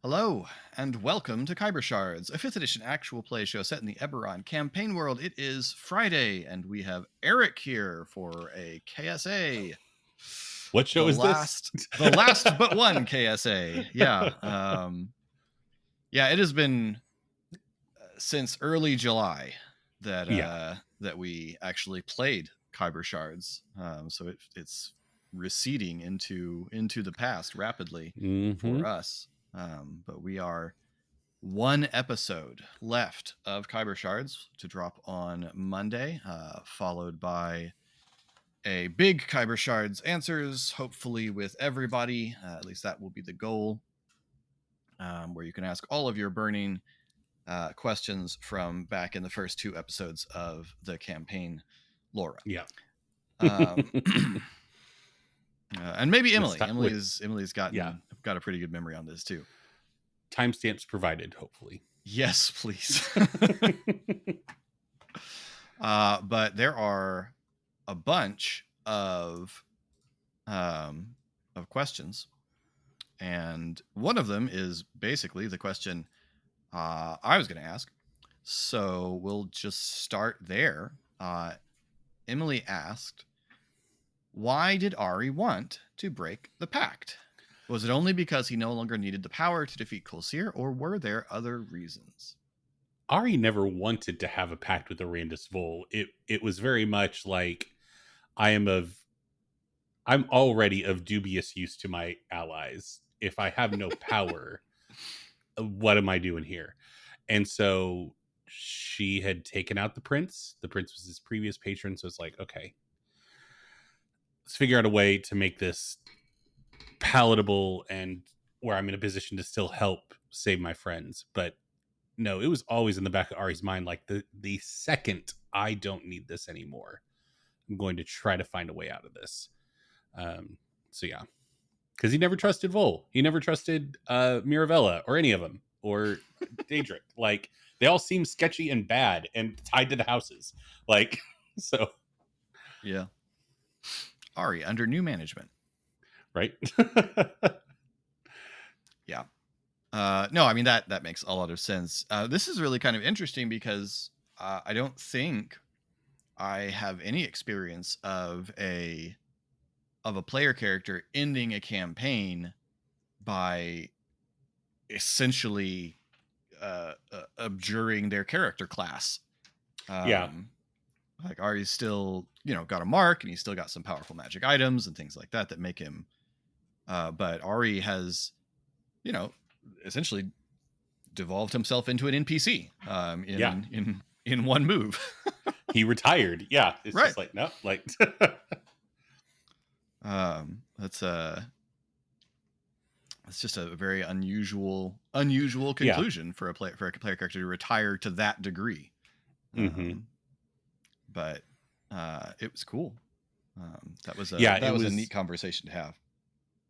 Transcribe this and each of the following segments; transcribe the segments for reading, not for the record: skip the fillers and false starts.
Hello, and welcome to Khyber Shards, a 5th edition actual play show set in the Eberron campaign world. It is Friday, and we have Eric here for a KSA. What show is this? The last but one KSA. Yeah, it has been since early July that we actually played Khyber Shards. So it's receding into the past rapidly for us. But we are one episode left of Khyber Shards to drop on Monday, followed by a big Khyber Shards answers, hopefully with everybody. At least that will be the goal, where you can ask all of your burning questions from back in the first 2 episodes of the campaign, Laura. Yeah. And maybe Emily. Emily's got a pretty good memory on this too. Timestamps provided, hopefully. Yes, please. But there are a bunch of questions, and one of them is basically the question I was going to ask. So we'll just start there. Emily asked, why did Ari want to break the pact? Was it only because he no longer needed the power to defeat Kolsir, or were there other reasons? Ari never wanted to have a pact with Arandis Vol. It was very much like, I'm already of dubious use to my allies. If I have no power, what am I doing here? And so she had taken out the prince. The prince was his previous patron, so it's like, okay, let's figure out a way to make this palatable and where I'm in a position to still help save my friends. But no, it was always in the back of Ari's mind, like the second I don't need this anymore, I'm going to try to find a way out of this. So yeah, because he never trusted Vol. He never trusted Mirabella or any of them, or Daedric. Like, they all seem sketchy and bad and tied to the houses. Like, so. Yeah. Ari, under new management. Right? Yeah. No, I mean, that makes a lot of sense. This is really kind of interesting because I don't think I have any experience of a player character ending a campaign by essentially abjuring their character class. Like, Ari's still, got a mark, and he's still got some powerful magic items and things like that make him. But Ari has, essentially devolved himself into an NPC in one move. He retired. Yeah. It's right. Just like, no, like. That's just a very unusual conclusion for a player character to retire to that degree. But it was cool. That was a neat conversation to have.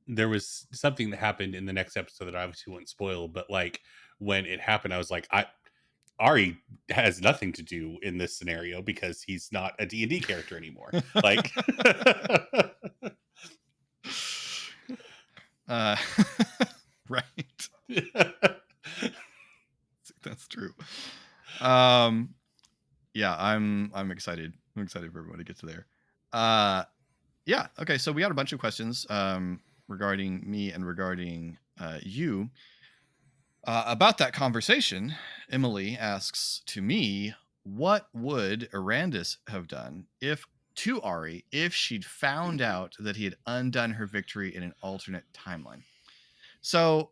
There was something that happened in the next episode that I obviously won't spoil, but like, when it happened, I was like, Ari has nothing to do in this scenario because he's not a D&D character anymore. Like, right. That's true. Yeah, I'm excited. I'm excited for everyone to get to there. Yeah. Okay. So we had a bunch of questions regarding me and regarding you. About that conversation, Emily asks to me, what would Arandis have done to Ari if she'd found out that he had undone her victory in an alternate timeline? So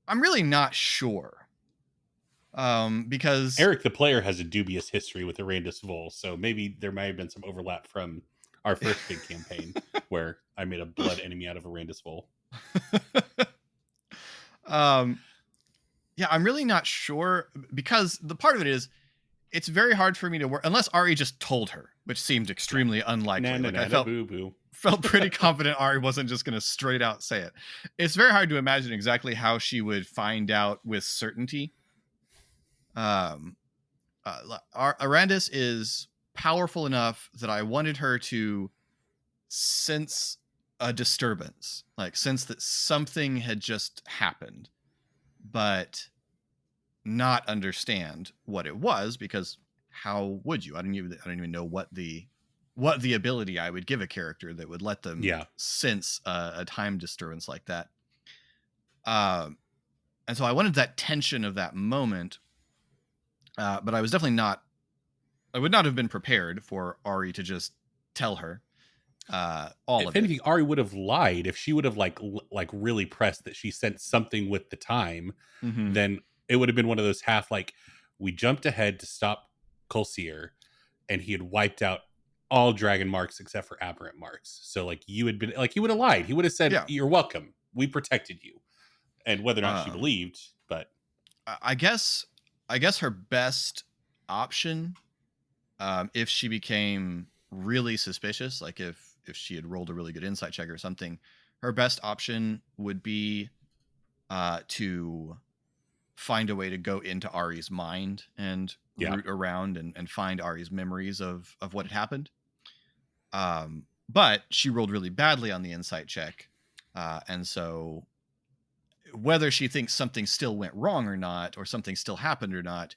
I'm really not sure. Because Eric, the player, has a dubious history with Arandis Vol, so maybe there might have been some overlap from our first big campaign where I made a blood enemy out of Arandis Vol. Yeah, I'm really not sure, because the part of it is, it's very hard for me to work unless Ari just told her, which seemed extremely unlikely. I felt pretty confident Ari wasn't just going to straight out say it. It's very hard to imagine exactly how she would find out with certainty. Arandis is powerful enough that I wanted her to sense a disturbance, like sense that something had just happened. but not understand what it was, because how would you? I don't even know what the ability I would give a character that would let them Yeah. sense a time disturbance like that. Um, and so I wanted that tension of that moment, but I was definitely not. I would not have been prepared for Ari to just tell her all If of it. anything, Ari would have lied if she would have like really pressed that she sent something with the time. Hmm. Then it would have been one of those half like we jumped ahead to stop Colseer, and he had wiped out all dragon marks except for aberrant marks. So like you had been like he would have lied. He would have said, Yeah. "You're welcome. We protected you." And whether or not she Um, believed, but I guess her best option, if she became really suspicious, like if she had rolled a really good insight check or something, her best option would be to find a way to go into Ari's mind and yeah, root around and find Ari's memories of what had happened. But she rolled really badly on the insight check, and so whether she thinks something still went wrong or not, or something still happened or not,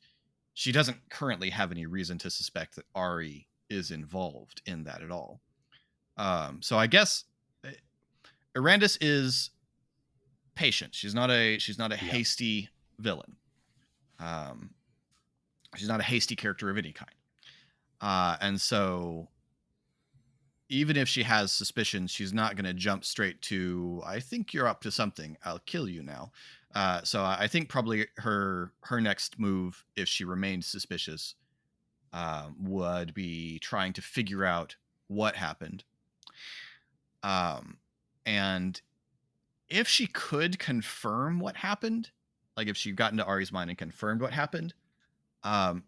she doesn't currently have any reason to suspect that Ari is involved in that at all. So I guess uh, Arandis is patient. She's not a yeah, hasty villain. Um, she's not a hasty character of any kind. And so even if she has suspicions, she's not going to jump straight to, I think you're up to something, I'll kill you now. So I think probably her next move, if she remained suspicious, would be trying to figure out what happened. Um, and if she could confirm what happened, like if she got into Ari's mind and confirmed what happened, um,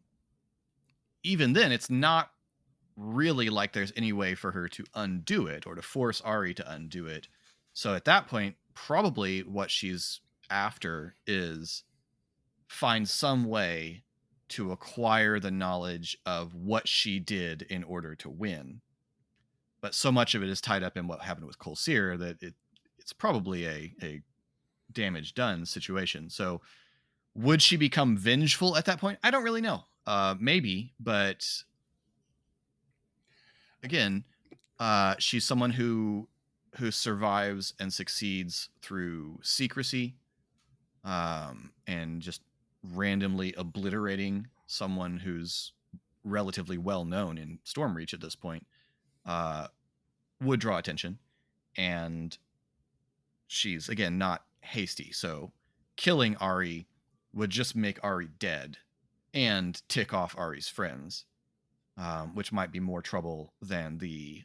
even then, it's not really like there's any way for her to undo it or to force Ari to undo it. So at that point, probably what she's after is find some way to acquire the knowledge of what she did in order to win. But so much of it is tied up in what happened with Colseer that it's probably a damage done situation. So would she become vengeful at that point? I don't really know. Maybe, but again, she's someone who survives and succeeds through secrecy, and just randomly obliterating someone who's relatively well known in Stormreach at this point. Uh, would draw attention, and she's again not hasty. So killing Ari would just make Ari dead and tick off Ari's friends, which might be more trouble than the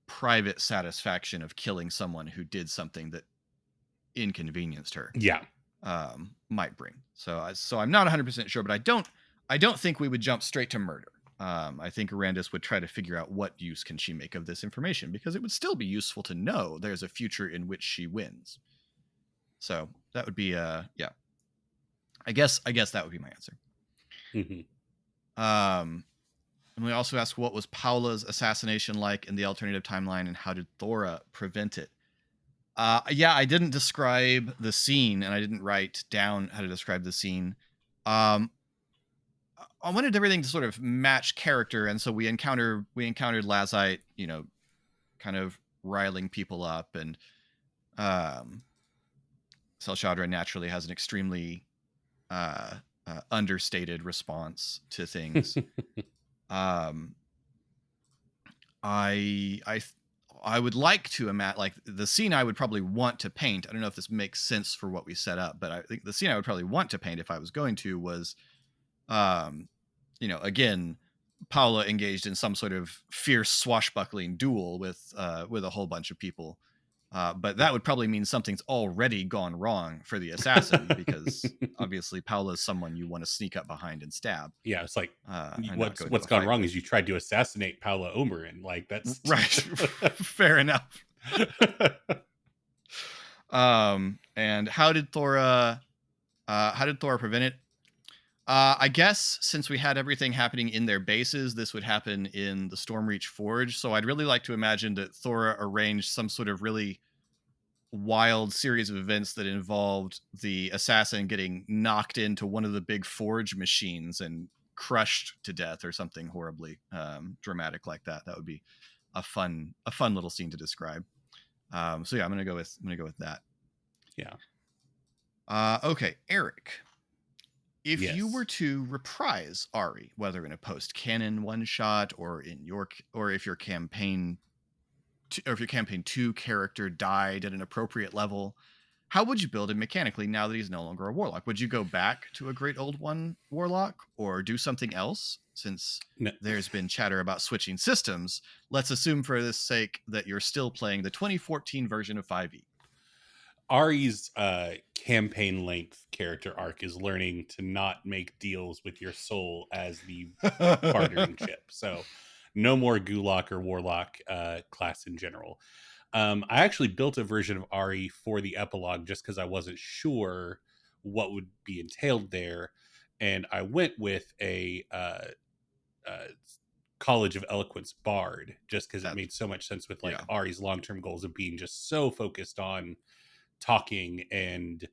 private satisfaction of killing someone who did something that inconvenienced her, yeah. might bring. So I'm not 100% sure, but I don't think we would jump straight to murder. I think Arandis would try to figure out what use can she make of this information, because it would still be useful to know there's a future in which she wins. So that would be yeah. I guess that would be my answer. Mm-hmm. And we also ask, what was Paula's assassination like in the alternative timeline, and how did Thora prevent it? Yeah, I didn't describe the scene, and I didn't write down how to describe the scene. Um, I wanted everything to sort of match character, and so we encountered Lazite, kind of riling people up, and um, Selshadra naturally has an extremely understated response to things. Um, I would like to imagine, like, the scene I would probably want to paint. I don't know if this makes sense for what we set up, but I think the scene I would probably want to paint if I was going to was, um, again, Paula engaged in some sort of fierce swashbuckling duel with a whole bunch of people. But that would probably mean something's already gone wrong for the assassin, because obviously Paula is someone you want to sneak up behind and stab, Yeah, it's like and not go into what's a gone fight wrong with. is you tried to assassinate Paula Oberon. Like that's Right. Fair enough. And how did Thora prevent it? I guess since we had everything happening in their bases, this would happen in the Stormreach Forge. So I'd really like to imagine that Thora arranged some sort of really wild series of events that involved the assassin getting knocked into one of the big forge machines and crushed to death or something horribly dramatic like that. That would be a fun little scene to describe. So yeah, I'm gonna go with that. Yeah. Okay, Eric. If you were Yes. to reprise Ari, whether in a post-canon one shot or if your campaign or if your campaign 2 character died at an appropriate level, how would you build him mechanically now that he's no longer a warlock? Would you go back to a Great Old One warlock or do something else? Since No, there's been chatter about switching systems, let's assume for this sake that you're still playing the 2014 version of 5e. Ari's campaign length character arc is learning to not make deals with your soul as the bartering chip. So no more Gulak or Warlock class in general. I actually built a version of Ari for the epilogue just because I wasn't sure what would be entailed there. And I went with a College of Eloquence bard just because it made so much sense with like Yeah. Ari's long-term goals of being just so focused on talking and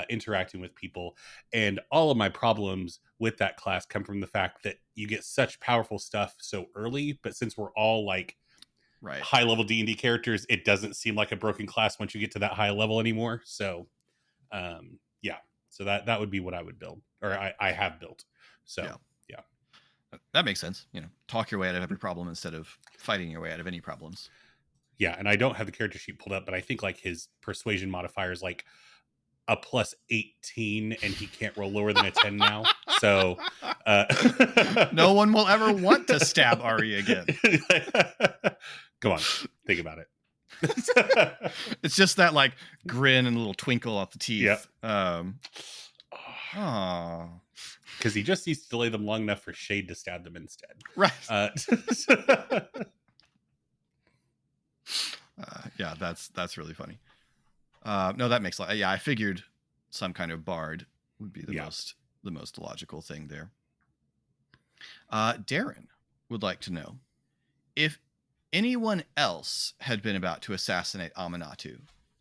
interacting with people. And all of my problems with that class come from the fact that you get such powerful stuff so early, but since we're all like Right. high level D&D characters, it doesn't seem like a broken class once you get to that high level anymore. So yeah, so that would be what I would build, or I have built. So Yeah. yeah. That makes sense. Talk your way out of every problem instead of fighting your way out of any problems. Yeah, and I don't have the character sheet pulled up, but I think like his persuasion modifier is like a plus 18 and he can't roll lower than a 10 now. So no one will ever want to stab Ari again. Come on, think about it. It's just that like grin and a little twinkle off the teeth. Yep. Oh, because he just needs to delay them long enough for Shade to stab them instead. Right. Yeah, that's really funny. No, that makes yeah. I figured some kind of bard would be the most logical thing there. Darren would like to know if anyone else had been about to assassinate Aminatou,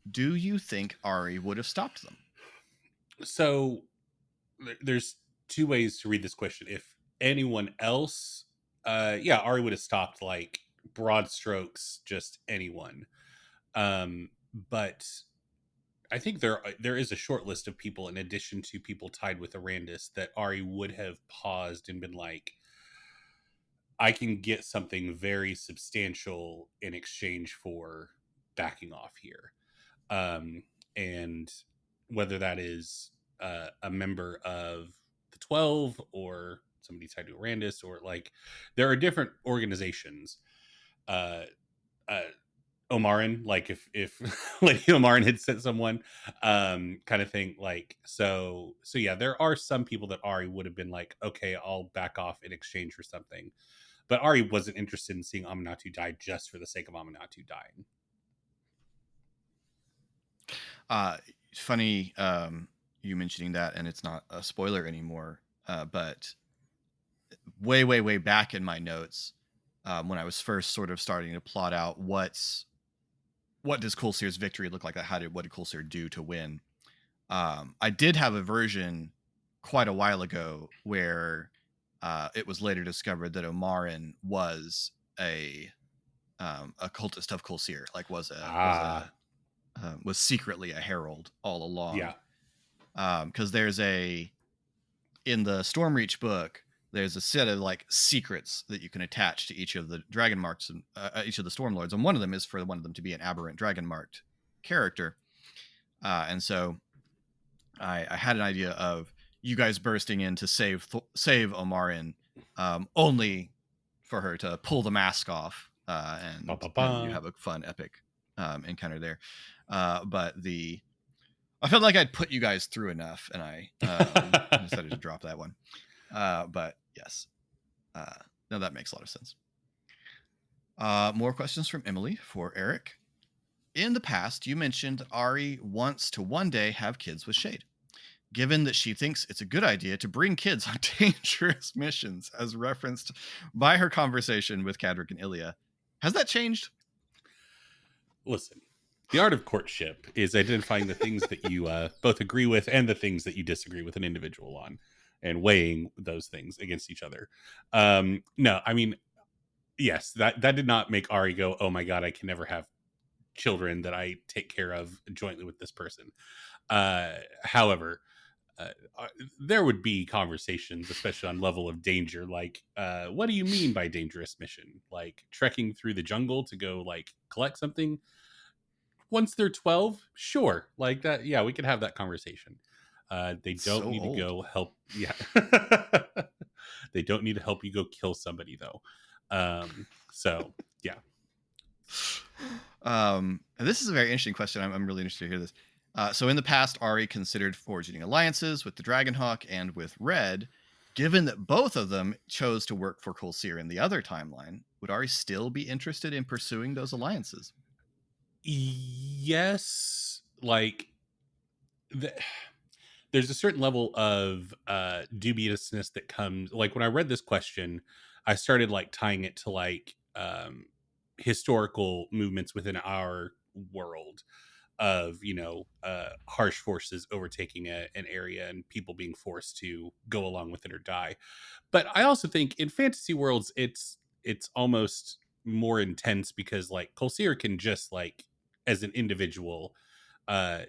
do you think Ari would have stopped them? So there's two ways to read this question. If anyone else, Ari would have stopped, like broad strokes, just anyone. But I think there is a short list of people, in addition to people tied with Arandis, that Ari would have paused and been like, I can get something very substantial in exchange for backing off here. And whether that is a member of the 12 or somebody tied to Arandis, or like there are different organizations. Omarin, like if Lady Omarin had sent someone, kind of thing. Like so yeah, there are some people that Ari would have been like, okay, I'll back off in exchange for something. But Ari wasn't interested in seeing Aminatou die just for the sake of Aminatou dying. Funny you mentioning that, and it's not a spoiler anymore, but way back in my notes, when I was first sort of starting to plot out what does Kulsir's victory look like, what did Kulsir do to win, I did have a version quite a while ago where it was later discovered that Omarin was a cultist of Kulsir, like was secretly a herald all along. Yeah. Because there's in the Stormreach book, there's a set of like secrets that you can attach to each of the dragon marks and each of the Stormlords, and one of them is for one of them to be an aberrant dragon marked character. And so I had an idea of you guys bursting in to save Omarin, only for her to pull the mask off, and you have a fun epic encounter there. But I felt like I'd put you guys through enough, and I decided to drop that one. But yes, no, that makes a lot of sense. More questions from Emily for Eric. In the past, you mentioned that Ari wants to one day have kids with Shade. Given that she thinks it's a good idea to bring kids on dangerous missions, as referenced by her conversation with Cadric and Ilya, has that changed? Listen, The art of courtship is identifying the things that you both agree with and the things that you disagree with an individual on, and weighing those things against each other. No, I mean, yes, that did not make Ari go, "Oh my god, I can never have children that I take care of jointly with this person." However, uh, uh, there would be conversations, especially on level of danger, like, what do you mean by dangerous mission? Like trekking through the jungle to go like collect something? Once they're 12, sure, like that, yeah, we could have that conversation. They It's don't so need to old. go help. Yeah. They don't need to help you go kill somebody though. So yeah. And this is a very interesting question. I'm really interested to hear this. So in the past, Ari considered forging alliances with the Dragonhawk and with Red. Given that both of them chose to work for Kolsir in the other timeline, would Ari still be interested in pursuing those alliances? Yes, like the, there's a certain level of dubiousness that comes, like when I read this question, I started like tying it to like historical movements within our world of, harsh forces overtaking an area and people being forced to go along with it or die. But I also think in fantasy worlds it's almost more intense because like Kolsir can just like as an individual, uh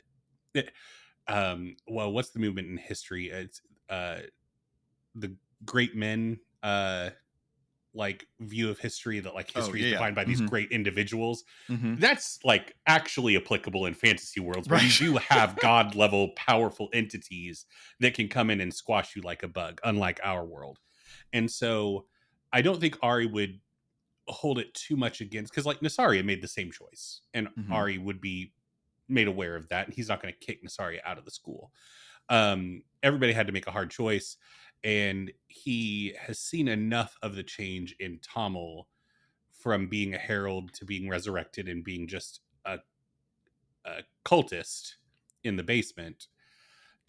well, what's the movement in history? It's the great men, like view of history, that like Oh history is yeah, yeah. defined by these great individuals. Hmm. That's like actually applicable in fantasy worlds where you Right. do have god level powerful entities that can come in and squash you like a bug, unlike our world. And so I don't think Ari would hold it too much against, because like Nasaria made the same choice and Hmm. Ari would be made aware of that, and he's not going to kick Nasaria out of the school. Everybody had to make a hard choice, and he has seen enough of the change in Tamil from being a herald to being resurrected and being just a cultist in the basement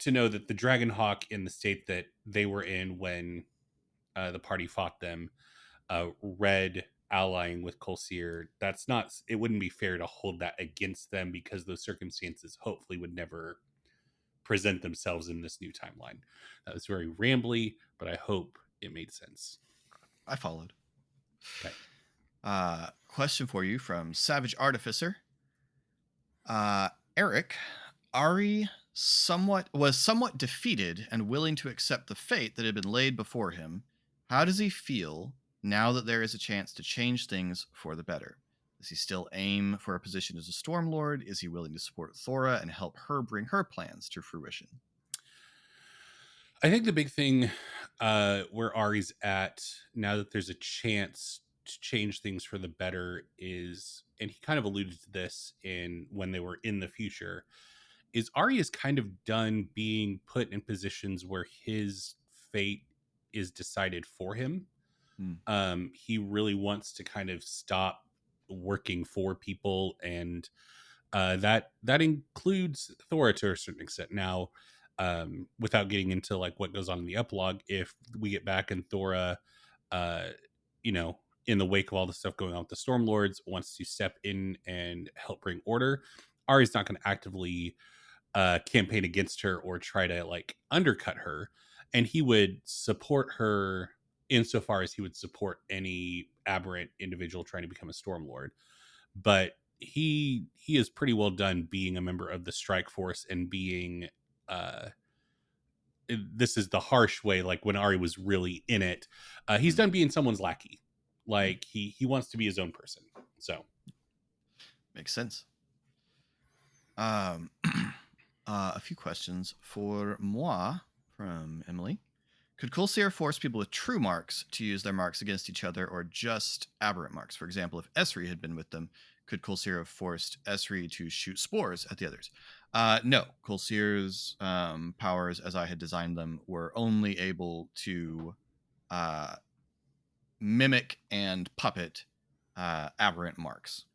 to know that the Dragonhawk in the state that they were in when the party fought them, Red allying with Kolsir, that's not, it wouldn't be fair to hold that against them because those circumstances hopefully would never present themselves in this new timeline. That was very rambly, but I hope it made sense. I followed. Okay. Question for you from Savage Artificer. Eric, Ari somewhat defeated and willing to accept the fate that had been laid before him. How does he feel now that there is a chance to change things for the better? Does he still aim for a position as a Stormlord? Is he willing to support Thora and help her bring her plans to fruition? I think the big thing where Ari's at now that there's a chance to change things for the better is, and he kind of alluded to this in when they were in the future, is Ari is kind of done being put in positions where his fate is decided for him. Hmm. He really wants to kind of stop working for people, and that includes Thora to a certain extent. Now, without getting into like what goes on in the epilogue, if we get back and Thora, uh, you know, in the wake of all the stuff going on with the Stormlords, wants to step in and help bring order, Ari's not going to actively campaign against her or try to like undercut her, and he would support her insofar as he would support any aberrant individual trying to become a Stormlord. But he is pretty well done being a member of the Strike Force and being uh this is the harsh way, like when Ari was really in it, he's Hmm. done being someone's lackey. Hmm. Like he wants to be his own person. So Makes sense. Um, a few questions for moi from Emily. Could Colsear force people with true marks to use their marks against each other or just aberrant marks? For example, if Esri had been with them, could Colsear have forced Esri to shoot spores at the others? No, Colsear's powers, as I had designed them, were only able to uh, mimic and puppet aberrant marks.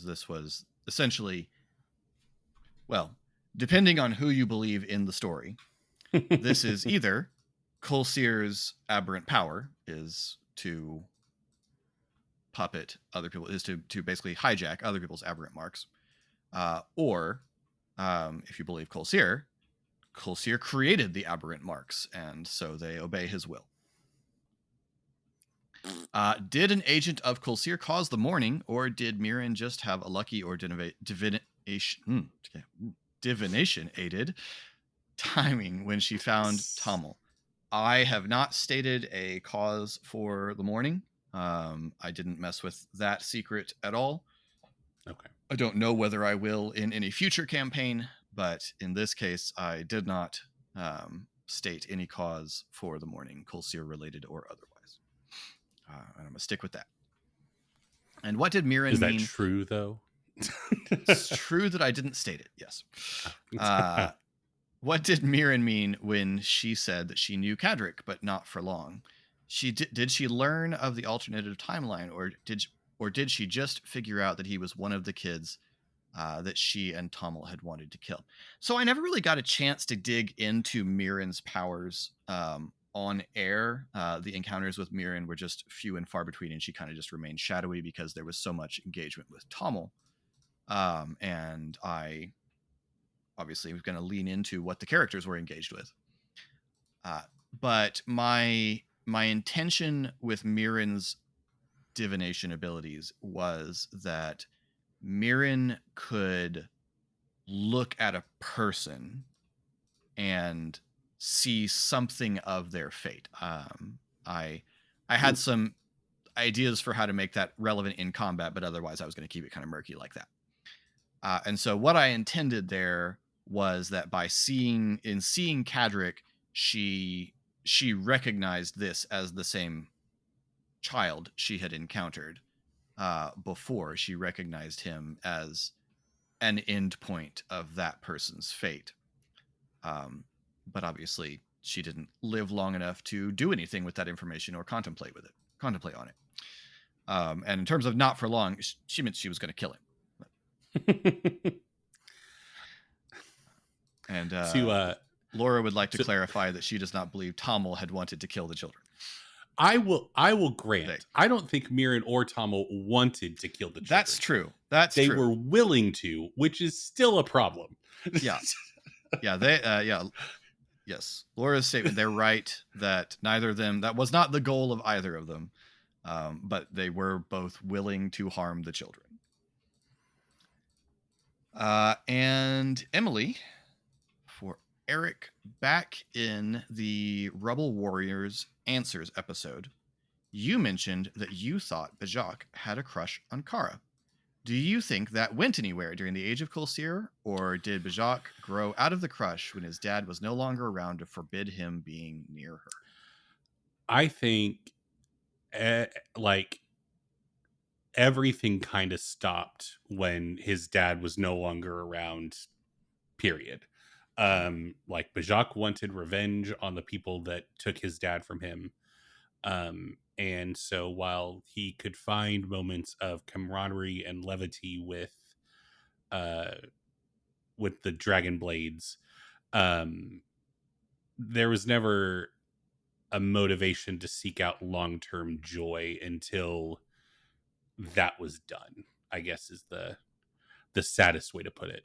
This was essentially, well, depending on who you believe in the story, this is either Colsear's aberrant power is to puppet other people, is to basically hijack other people's aberrant marks, Or, if you believe Kolsir created the aberrant marks, and so they obey his will. Did an agent of Kolsir cause the mourning, or did Mirren just have a lucky or divination aided timing when she found Tommel? I have not stated a cause for the mourning. I didn't mess with that secret at all. Okay. I don't know whether I will in any future campaign, but in this case, I did not state any cause for the mourning, Kolsir related or otherwise. And I'm going to stick with that. And what did Mirren mean? Is that true, though? It's true that I didn't state it, yes. What did Mirren mean when she said that she knew Cadric, but not for long? Did she learn of the alternative timeline, or did she just figure out that he was one of the kids that she and Tommel had wanted to kill? So I never really got a chance to dig into Mirren's powers on air. The encounters with Mirren were just few and far between, and she kind of just remained shadowy because there was so much engagement with Tommel. And I obviously was going to lean into what the characters were engaged with. But my intention with Mirren's divination abilities was that Mirren could look at a person and see something of their fate. I had some ideas for how to make that relevant in combat, but otherwise I was going to keep it kind of murky like that. And so what I intended there was that by seeing Cadric, she recognized this as the same child she had encountered before. She recognized him as an end point of that person's fate. But obviously she didn't live long enough to do anything with that information or contemplate on it. And in terms of not for long, she meant she was going to kill him. And Laura would like to clarify that she does not believe Tommel had wanted to kill the children. I will grant. I don't think Mirren or Tommel wanted to kill the children. That's true. They were willing to, which is still a problem. Yeah. Yeah. Yes. Laura's statement, they're right that neither of them, that was not the goal of either of them. But they were both willing to harm the children. And Emily, for Eric, back in the Rubble Warriors Answers episode, you mentioned that you thought Bajak had a crush on Kara. Do you think that went anywhere during the Age of Kolsir, or did Bajak grow out of the crush when his dad was no longer around to forbid him being near her? I think everything kind of stopped when his dad was no longer around, period. Bajak wanted revenge on the people that took his dad from him. And so while he could find moments of camaraderie and levity with the Dragon Blades, there was never a motivation to seek out long-term joy until that was done, I guess is the saddest way to put it.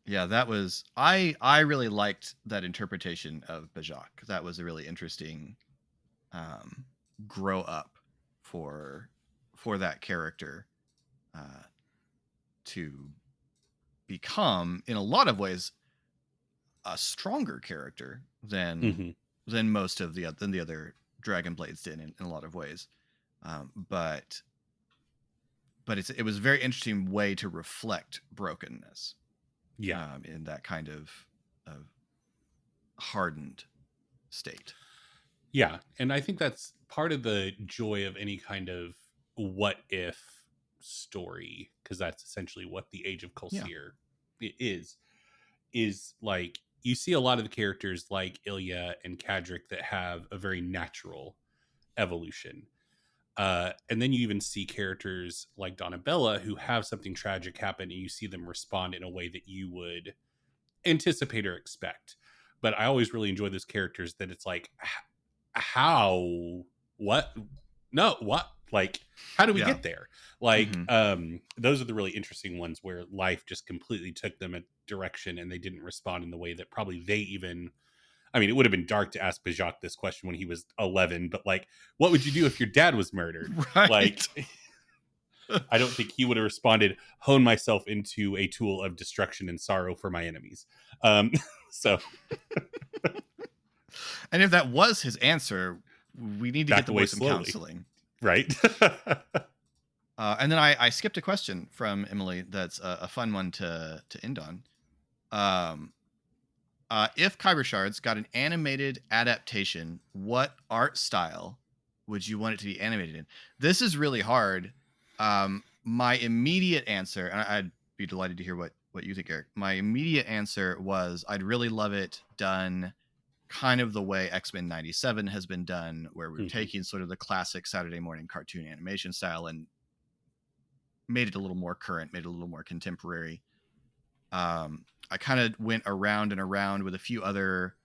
Yeah, that was, I really liked that interpretation of Bajak. That was a really interesting grow up for that character to become, in a lot of ways, a stronger character than most of the other Dragon Blades did in a lot of ways. But it was a very interesting way to reflect brokenness. Yeah. In that kind of hardened state. Yeah. And I think that's part of the joy of any kind of what if story, because that's essentially what the Age of Kolsir is like. You see a lot of the characters like Ilya and Cadric that have a very natural evolution. And then you even see characters like Donabella who have something tragic happen, and you see them respond in a way that you would anticipate or expect. But I always really enjoy those characters that it's like, how, what, no, what? Like, how do we Yeah. get there? Like, Hmm. those are the really interesting ones where life just completely took them a direction and they didn't respond in the way that probably they even. I mean, it would have been dark to ask Bajak this question when he was 11, but like, what would you do if your dad was murdered? Like, Right. I don't think he would have responded, hone myself into a tool of destruction and sorrow for my enemies. Um, so And if that was his answer, we need to get back the boy away some slowly, counseling. right? And then I skipped a question from Emily that's a fun one to end on. Um, if Kyber Shards got an animated adaptation, what art style would you want it to be animated in? This is really hard. My immediate answer, and I'd be delighted to hear what you think, Eric. My immediate answer was I'd really love it done kind of the way X-Men 97 has been done, where we're Mhm. taking sort of the classic Saturday morning cartoon animation style and made it a little more current, made it a little more contemporary. I kind of went around and around with a few other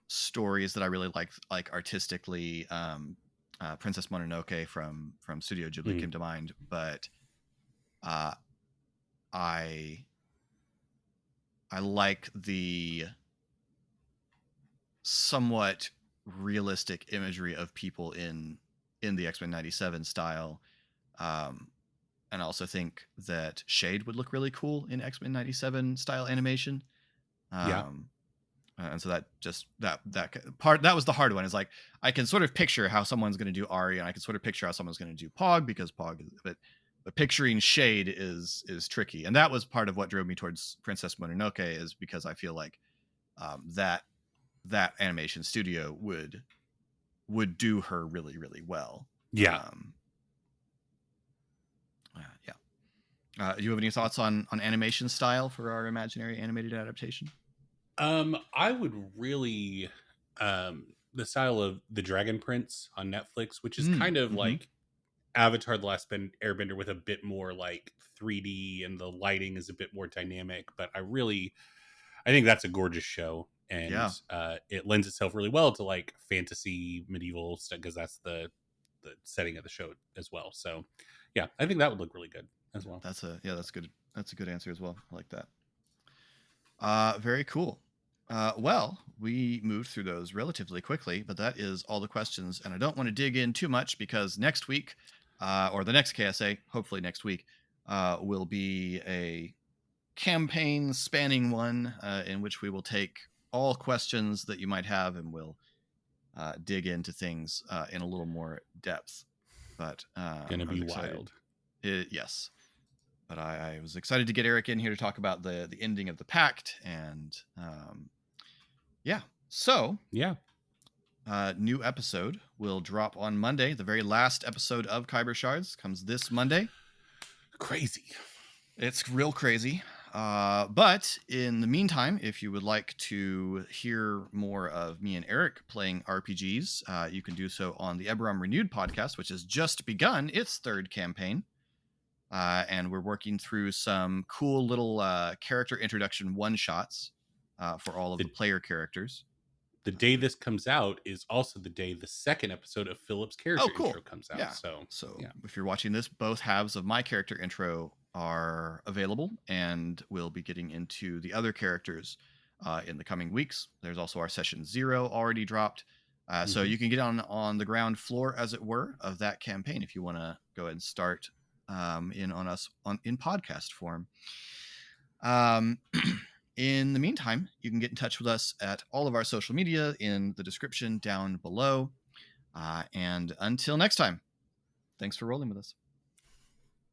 stories that I really like artistically. Princess Mononoke from Studio Ghibli Mhm. came to mind, but uh, I I like the somewhat realistic imagery of people in the X-Men 97 style. Um, and I also think that Shade would look really cool in X-Men 97 style animation. Yeah. Um, and so that just part that was the hard one. Is like I can sort of picture how someone's going to do Ari, and I can sort of picture how someone's going to do Pog because Pog is, but picturing Shade is tricky, and that was part of what drove me towards Princess Mononoke, is because I feel like that animation studio would do her really really well. Yeah. Yeah. Do you have any thoughts on animation style for our imaginary animated adaptation? I would really the style of the Dragon Prince on Netflix, which is Mm, kind of mm-hmm. like Avatar: The Last Airbender with a bit more like 3D and the lighting is a bit more dynamic. But I think that's a gorgeous show, and Yeah, it lends itself really well to like fantasy medieval stuff because that's the setting of the show as well. So yeah, I think that would look really good as well. that's good. That's a good answer as well. I like that. Very cool. Well, we moved through those relatively quickly, but that is all the questions, and I don't want to dig in too much because next week, or the next KSA, hopefully next week, will be a campaign spanning one in which we will take all questions that you might have and we'll dig into things in a little more depth. But Gonna I was be excited. wild. Yes, but I was excited to get Eric in here to talk about the ending of the pact, and yeah. So, Yeah, new episode will drop on Monday. The very last episode of Khyber Shards comes this Monday. crazy. It's real crazy. But in the meantime, if you would like to hear more of me and Eric playing RPGs, you can do so on the Eberron Renewed podcast, which has just begun its third campaign. And we're working through some cool little character introduction one shots for all of the The player characters. the day this comes out is also the day the second episode of Philip's Oh, character intro cool. comes out. Yeah. So So yeah. if you're watching this, both halves of my character intro are available, and we'll be getting into the other characters in the coming weeks. There's also our session 0 already dropped. So Hmm. you can get on the ground floor, as it were, of that campaign if you want to go ahead and start in on us in podcast form. Um, in the meantime, you can get in touch with us at all of our social media in the description down below. And until next time, thanks for rolling with us.